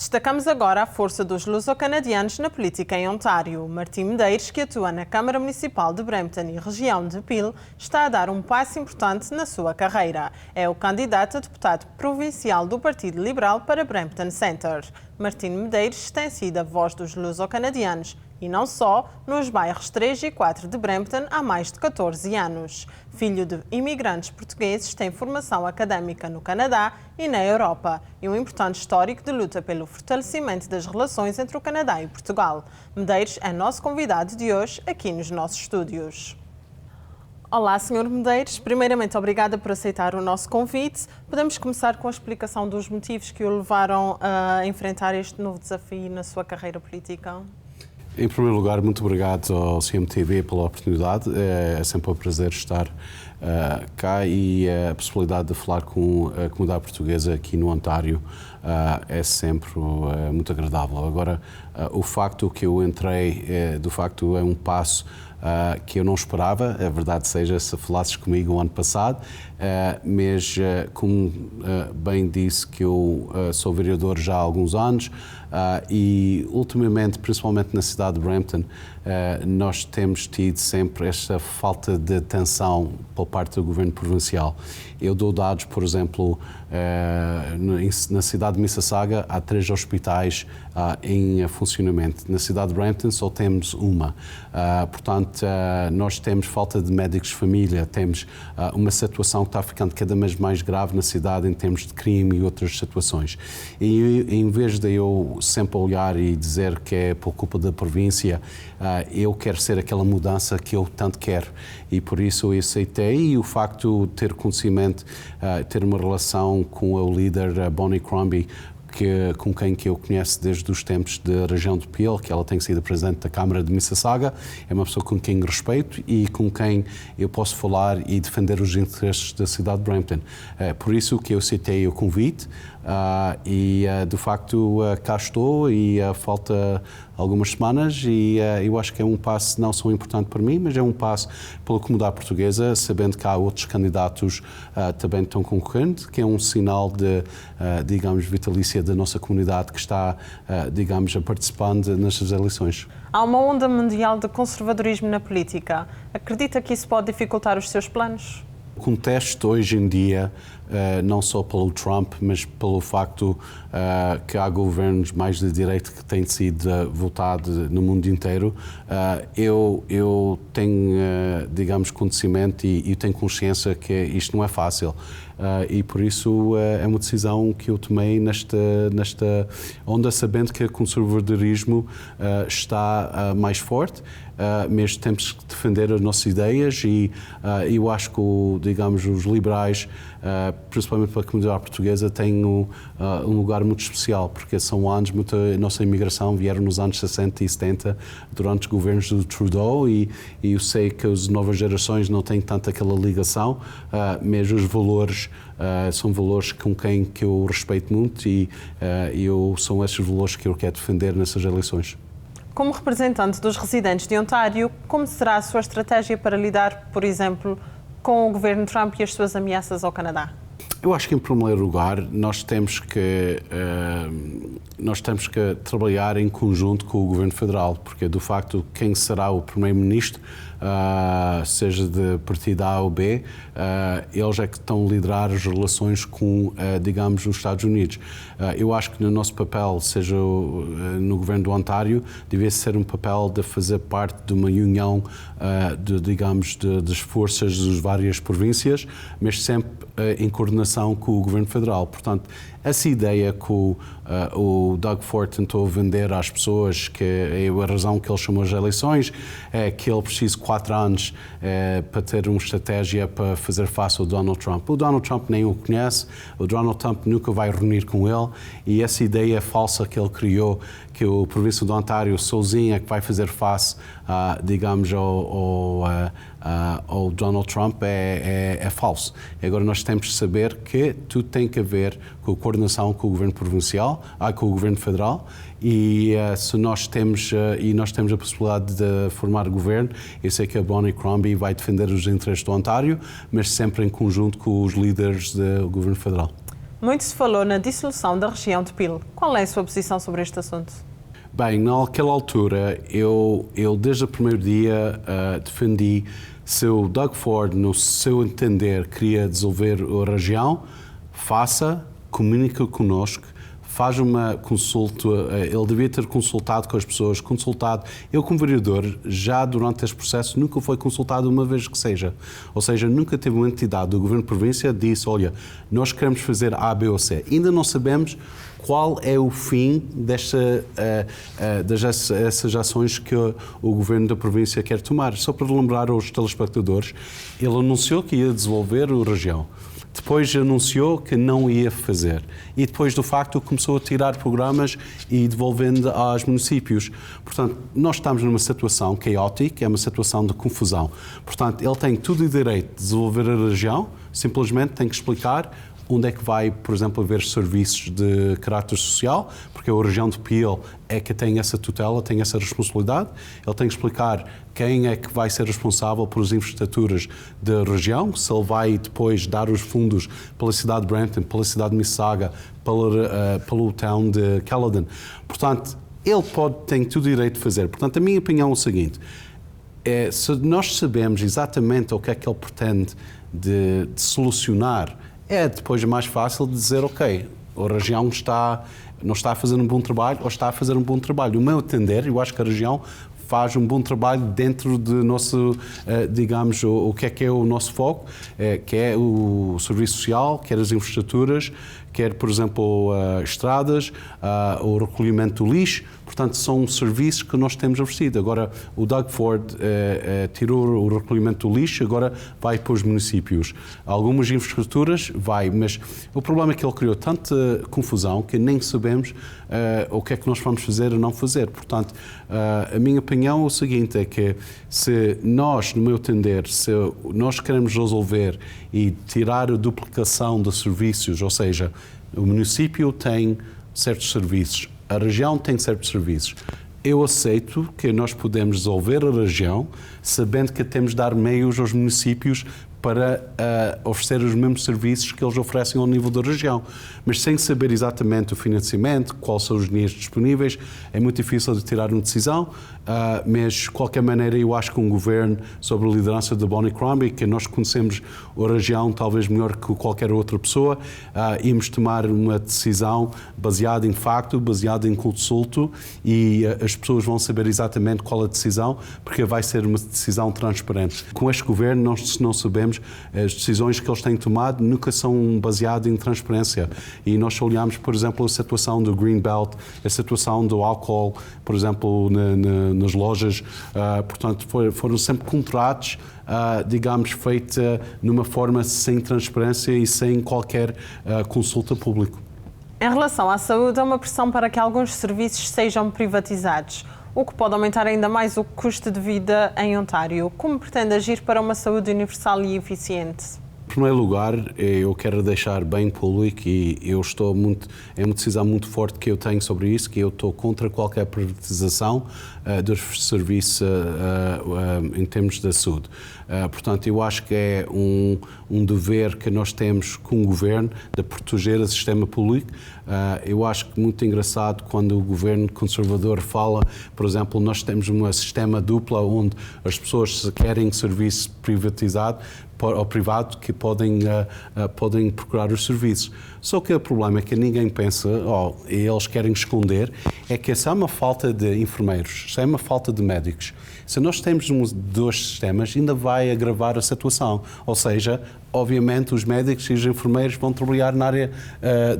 Destacamos agora a força dos luso-canadianos na política em Ontário. Martim Medeiros, que atua na Câmara Municipal de Brampton e região de Peel, está a dar um passo importante na sua carreira. É o candidato a deputado provincial do Partido Liberal para Brampton Centre. Martim Medeiros tem sido a voz dos luso-canadianos e não só, nos bairros 3 e 4 de Brampton há mais de 14 anos. Filho de imigrantes portugueses, tem formação académica no Canadá e na Europa e um importante histórico de luta pelo fortalecimento das relações entre o Canadá e Portugal. Medeiros é nosso convidado de hoje aqui nos nossos estúdios. Olá, Sr. Medeiros. Primeiramente, obrigada por aceitar o nosso convite. Podemos começar com a explicação dos motivos que o levaram a enfrentar este novo desafio na sua carreira política? Em primeiro lugar, muito obrigado ao CMTV pela oportunidade. É sempre um prazer estar cá e a possibilidade de falar com a comunidade portuguesa aqui no Ontário é sempre muito agradável. Agora, o facto que eu entrei, de facto, é um passo que eu não esperava, a verdade seja, se falasses comigo o ano passado, mas como bem disse que eu sou vereador já há alguns anos e ultimamente, principalmente na cidade de Brampton, nós temos tido sempre esta falta de atenção por parte do governo provincial. Eu dou dados, por exemplo, na cidade de Mississauga há 3 hospitais em funcionamento. Na cidade de Brampton só temos uma. Portanto, nós temos falta de médicos de família, temos uma situação que está ficando cada vez mais grave na cidade em termos de crime e outras situações. E em vez de eu sempre olhar e dizer que é por culpa da província, eu quero ser aquela mudança que eu tanto quero. E por isso eu aceitei, e o facto de ter conhecimento, ter uma relação com o líder Bonnie Crombie, com quem eu conheço desde os tempos da região de Peel, que ela tem sido presidente da Câmara de Mississauga, é uma pessoa com quem respeito e com quem eu posso falar e defender os interesses da cidade de Brampton. Por isso que eu aceitei o convite e de facto cá estou e falta algumas semanas e eu acho que é um passo não só importante para mim, mas é um passo pela comunidade portuguesa, sabendo que há outros candidatos também que estão concorrendo, que é um sinal de, digamos, vitalícia da nossa comunidade que está, digamos, participando nestas eleições. Há uma onda mundial de conservadorismo na política. Acredita que isso pode dificultar os seus planos? O contexto hoje em dia, não só pelo Trump, mas pelo facto que há governos mais de direita que têm sido votados no mundo inteiro, eu tenho, digamos, conhecimento e tenho consciência que isto não é fácil. E por isso é uma decisão que eu tomei nesta onda, sabendo que o conservadorismo está mais forte, mas temos que defender as nossas ideias e eu acho que, digamos, os liberais, principalmente para a comunidade portuguesa, têm um lugar muito especial, porque são anos, a nossa imigração vieram nos anos 60 e 70, durante os governos do Trudeau, e eu sei que as novas gerações não têm tanto aquela ligação, mas os valores são valores com quem que eu respeito muito e são esses valores que eu quero defender nessas eleições. Como representante dos residentes de Ontário, como será a sua estratégia para lidar, por exemplo, com o governo Trump e as suas ameaças ao Canadá? Eu acho que, em primeiro lugar, nós temos que trabalhar em conjunto com o Governo Federal, porque, de facto, quem será o Primeiro-Ministro, seja de partido A ou B, eles é que estão a liderar as relações com, digamos, os Estados Unidos. Eu acho que no nosso papel, seja no Governo do Ontário, devia ser um papel de fazer parte de uma união, das forças das várias províncias, mas sempre em coordenação com o Governo Federal. Portanto, essa ideia que o Doug Ford tentou vender às pessoas, que é a razão que ele chamou as eleições, é que ele precisa de 4 anos para ter uma estratégia para fazer face ao Donald Trump. O Donald Trump nem o conhece, o Donald Trump nunca vai reunir com ele, e essa ideia falsa que ele criou, que o Província do Ontário sozinho é que vai fazer face, digamos, ao Donald Trump, é falso. Agora nós temos de saber que tudo tem que ver com a coordenação com o Governo Provincial, com o Governo Federal, e se nós temos a possibilidade de formar governo, eu sei que a Bonnie Crombie vai defender os interesses do Ontário, mas sempre em conjunto com os líderes do Governo Federal. Muito se falou na dissolução da região de Peel. Qual é a sua posição sobre este assunto? Bem, naquela altura, eu desde o primeiro dia defendi, se o Doug Ford, no seu entender, queria dissolver a região, faça, comunica connosco, faz uma consulta, ele devia ter consultado com as pessoas, consultado. Eu, como vereador, já durante este processo, nunca foi consultado uma vez que seja. Ou seja, nunca teve uma entidade do Governo de Província que disse, olha, nós queremos fazer A, B ou C. Ainda não sabemos qual é o fim dessas ações que o Governo da Província quer tomar. Só para lembrar aos telespectadores, ele anunciou que ia desenvolver a região. Depois anunciou que não ia fazer. E depois, do facto, começou a tirar programas e devolvendo aos municípios. Portanto, nós estamos numa situação caótica, é uma situação de confusão. Portanto, ele tem todo o direito de desenvolver a região, simplesmente tem que explicar onde é que vai, por exemplo, haver serviços de caráter social, porque a região de Peel é que tem essa tutela, tem essa responsabilidade. Ele tem que explicar quem é que vai ser responsável pelas infraestruturas da região, se ele vai depois dar os fundos pela cidade de Brampton, pela cidade de Mississauga, pelo town de Caledon. Portanto, ele tem todo o direito de fazer. Portanto, a minha opinião é o seguinte, se nós sabemos exatamente o que é que ele pretende de solucionar, é depois mais fácil de dizer, ok, a região não está a fazer um bom trabalho ou está a fazer um bom trabalho. O meu entender, eu acho que a região faz um bom trabalho dentro do nosso, digamos, o que é o nosso foco, que é o serviço social, quer as infraestruturas, quer, por exemplo, estradas, o recolhimento do lixo. Portanto, são serviços que nós temos oferecido. Agora, o Doug Ford tirou o recolhimento do lixo, agora vai para os municípios. Algumas infraestruturas vai, mas o problema é que ele criou tanta confusão que nem sabemos o que é que nós vamos fazer ou não fazer. Portanto, a minha opinião é o seguinte, é que se nós, no meu entender, se nós queremos resolver e tirar a duplicação de serviços, ou seja, o município tem certos serviços, a região tem certos serviços. Eu aceito que nós podemos resolver a região sabendo que temos de dar meios aos municípios para oferecer os mesmos serviços que eles oferecem ao nível da região. Mas sem saber exatamente o financiamento, quais são os dinheiros disponíveis, é muito difícil de tirar uma decisão, mas de qualquer maneira eu acho que um governo sob a liderança de Bonnie Crombie, que nós conhecemos a região talvez melhor que qualquer outra pessoa, íamos tomar uma decisão baseada em facto, baseada em consulto, e as pessoas vão saber exatamente qual é a decisão, porque vai ser uma decisão transparente. Com este governo nós não sabemos, as decisões que eles têm tomado nunca são baseadas em transparência. E nós olhamos, por exemplo, a situação do Greenbelt, a situação do álcool, por exemplo, nas lojas. Portanto, foram sempre contratos, digamos, feitos numa forma sem transparência e sem qualquer consulta pública. Em relação à saúde, há uma pressão para que alguns serviços sejam privatizados, o que pode aumentar ainda mais o custo de vida em Ontário. Como pretende agir para uma saúde universal e eficiente? Em primeiro lugar, eu quero deixar bem público e é uma decisão muito forte que eu tenho sobre isso, que eu estou contra qualquer privatização dos serviços em termos da saúde. Portanto, eu acho que é um dever que nós temos com o governo de proteger o sistema público. Eu acho que muito engraçado quando o governo conservador fala, por exemplo, nós temos um sistema duplo onde as pessoas querem serviço privatizado ou privado que podem procurar os serviços. Só que o problema é que ninguém pensa, e eles querem esconder, é que se há uma falta de enfermeiros, se há uma falta de médicos, se nós temos dois sistemas, ainda vai agravar a situação. Ou seja, obviamente os médicos e os enfermeiros vão trabalhar na área,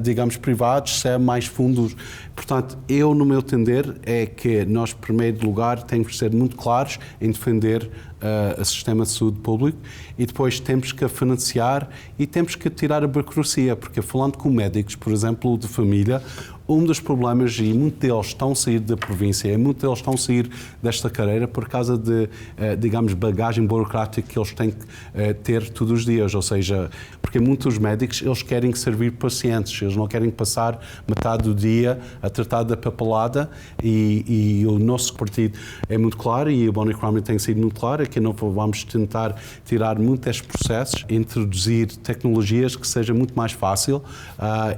digamos, privados, se há mais fundos. Portanto, no meu entender, é que nós, em primeiro lugar, temos que ser muito claros em defender o sistema de saúde público e depois temos que financiar e temos que tirar a burocracia, porque falando com médicos, por exemplo, de família, um dos problemas, e muitos deles estão a sair da província, e muitos deles estão a sair desta carreira por causa de, digamos, bagagem burocrática que eles têm que ter todos os dias, ou seja, porque muitos médicos, eles querem servir pacientes, eles não querem passar metade do dia a tratar da papelada, e o nosso partido é muito claro, e o Bonnie Cromley tem sido muito claro, é que não vamos tentar tirar muitos destes processos, introduzir tecnologias que seja muito mais fácil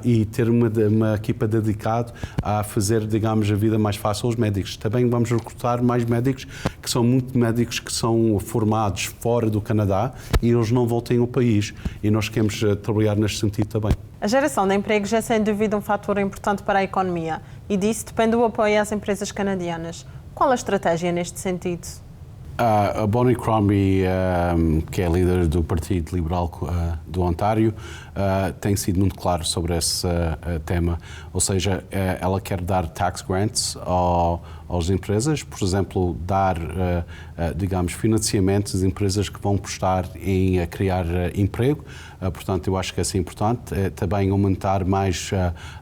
e ter uma equipa dedicada a fazer, digamos, a vida mais fácil aos médicos. Também vamos recrutar mais médicos, que são muito médicos que são formados fora do Canadá e eles não voltem ao país, e nós queremos trabalhar neste sentido também. A geração de empregos é sem dúvida um fator importante para a economia e disso depende do apoio às empresas canadianas. Qual a estratégia neste sentido? A Bonnie Cromley, que é líder do Partido Liberal do Ontário, tem sido muito claro sobre esse tema. Ou seja, ela quer dar tax grants às empresas, por exemplo, dar, digamos, financiamento às empresas que vão apostar em criar emprego. Portanto, eu acho que isso é importante. Também aumentar mais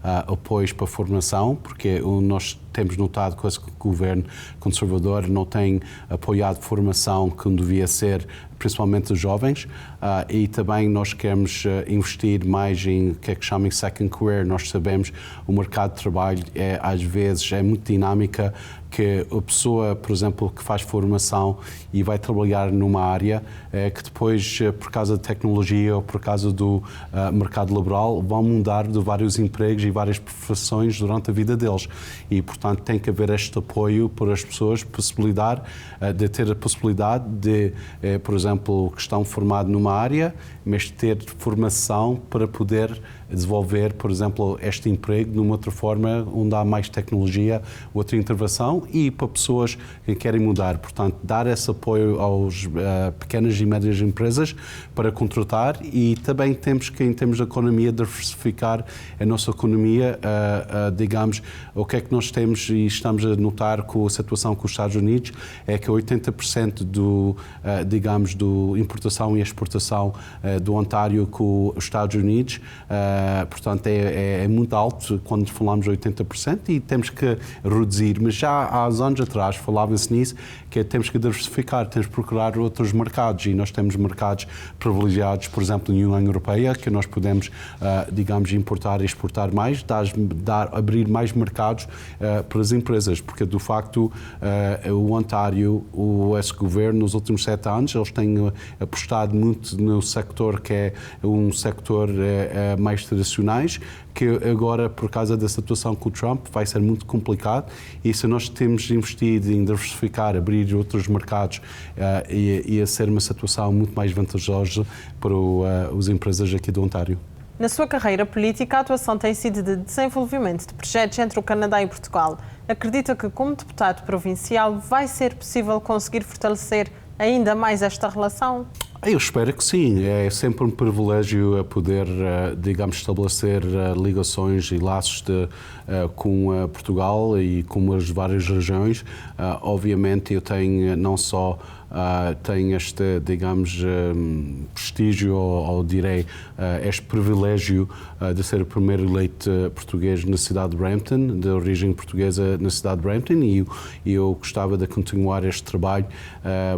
apoios para a formação, porque nós temos notado que o governo conservador não tem apoiado formação como devia ser, principalmente os jovens, e também nós queremos investir mais em o que é que chamam de second career. Nós sabemos que o mercado de trabalho às vezes é muito dinâmica, que a pessoa, por exemplo, que faz formação e vai trabalhar numa área que depois, por causa da tecnologia ou por causa do mercado laboral, vão mudar de vários empregos e várias profissões durante a vida deles. E, portanto, tem que haver este apoio para as pessoas, de ter a possibilidade de, por exemplo, que estão formados numa área, mas ter formação para poder desenvolver, por exemplo, este emprego numa outra forma, onde há mais tecnologia, outra intervenção, e para pessoas que querem mudar. Portanto, dar esse apoio às pequenas e médias empresas para contratar, e também temos que, em termos de economia, diversificar a nossa economia. Digamos, o que é que nós temos e estamos a notar com a situação com os Estados Unidos é que 80% digamos, do importação e exportação do Ontário com os Estados Unidos, portanto, é muito alto quando falamos de 80%, e temos que reduzir. Mas já há anos atrás falava-se nisso, que temos que diversificar, temos que procurar outros mercados, e nós temos mercados privilegiados, por exemplo, na União Europeia, que nós podemos, digamos, importar e exportar mais, abrir mais mercados para as empresas, porque, de facto, o Ontário, esse governo, nos últimos 7 anos, eles têm apostado muito no sector que é um sector mais tradicionais, que agora, por causa da situação com o Trump, vai ser muito complicado, e se nós temos investido em diversificar, abrir outros mercados, ia ser uma situação muito mais vantajosa para as empresas aqui do Ontário. Na sua carreira política, a atuação tem sido de desenvolvimento de projetos entre o Canadá e Portugal. Acredita que, como deputado provincial, vai ser possível conseguir fortalecer ainda mais esta relação? Eu espero que sim. É sempre um privilégio poder, digamos, estabelecer ligações e laços com Portugal e com as várias regiões. Obviamente, eu tenho não só tenho este, digamos, prestígio, ou direi, este privilégio de ser o primeiro eleito português na cidade de Brampton, de origem portuguesa na cidade de Brampton, e eu gostava de continuar este trabalho,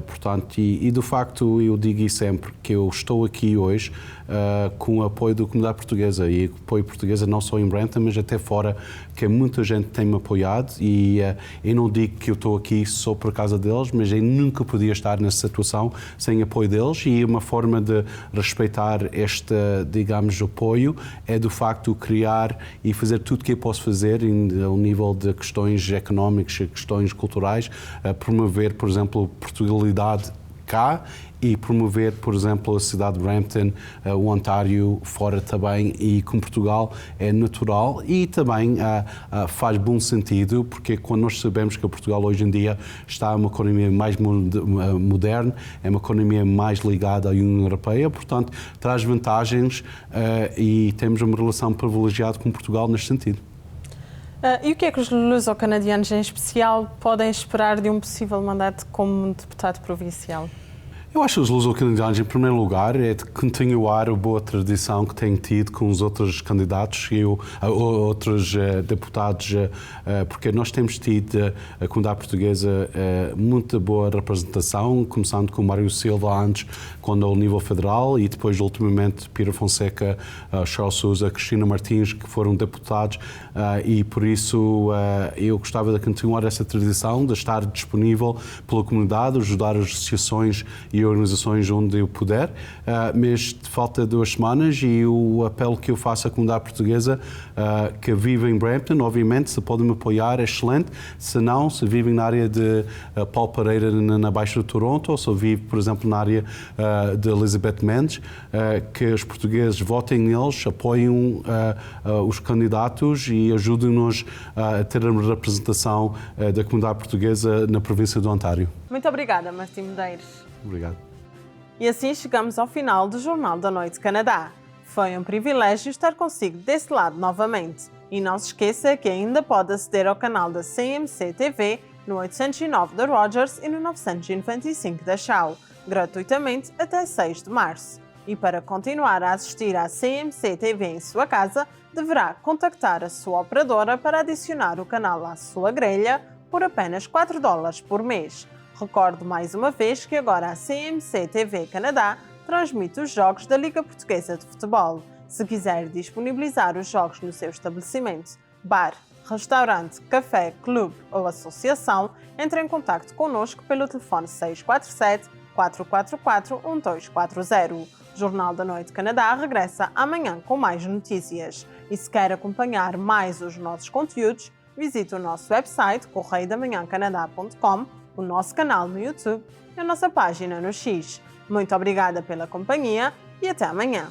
portanto, e de facto eu digo sempre que eu estou aqui hoje com o apoio da comunidade portuguesa, e o apoio portuguesa não só em Brampton, mas até fora, que muita gente tem-me apoiado, e eu não digo que eu estou aqui só por causa deles, mas eu nunca podia estar nessa situação sem apoio deles, e uma forma de respeitar este, digamos, apoio é, de facto, criar e fazer tudo o que eu posso fazer ao nível de questões económicas e questões culturais, promover, por exemplo, Portugalidade cá, e promover, por exemplo, a cidade de Brampton, o Ontário, fora também, e com Portugal é natural, e também faz bom sentido, porque quando nós sabemos que Portugal hoje em dia está uma economia mais moderna, é uma economia mais ligada à União Europeia, portanto, traz vantagens, e temos uma relação privilegiada com Portugal neste sentido. E o que é que os luso-canadianos, em especial, podem esperar de um possível mandato como deputado provincial? Eu acho que os luso-canadianos, em primeiro lugar, é de continuar a boa tradição que têm tido com os outros candidatos e outros deputados, porque nós temos tido, a comunidade portuguesa, muita boa representação, começando com Mário Silva antes, quando ao nível federal, e depois, ultimamente, Pira Fonseca, Charles Sousa, Cristina Martins, que foram deputados, e por isso eu gostava de continuar essa tradição, de estar disponível pela comunidade, ajudar as associações e organizações onde eu puder, mas falta 2 semanas e o apelo que eu faço à comunidade portuguesa que vive em Brampton, obviamente, se podem me apoiar, é excelente. Se não, se vivem na área de Paulo Pereira, na Baixa de Toronto, ou se vive, por exemplo, na área de Elizabeth Mendes, que os portugueses votem neles, apoiem os candidatos e ajudem-nos a ter a representação da comunidade portuguesa na província do Ontário. Muito obrigada, Martim Medeiros. Obrigado. E assim chegamos ao final do Jornal da Noite Canadá. Foi um privilégio estar consigo desse lado novamente. E não se esqueça que ainda pode aceder ao canal da CMC TV no 809 da Rogers e no 995 da Shaw, gratuitamente até 6 de março. E para continuar a assistir à CMC TV em sua casa, deverá contactar a sua operadora para adicionar o canal à sua grelha por apenas $4 por mês. Recordo mais uma vez que agora a CMC TV Canadá transmite os jogos da Liga Portuguesa de Futebol. Se quiser disponibilizar os jogos no seu estabelecimento, bar, restaurante, café, clube ou associação, entre em contato connosco pelo telefone 647-444-1240. O Jornal da Noite Canadá regressa amanhã com mais notícias. E se quer acompanhar mais os nossos conteúdos, visite o nosso website correiodamanhãcanadá.com, o nosso canal no YouTube e a nossa página no X. Muito obrigada pela companhia e até amanhã.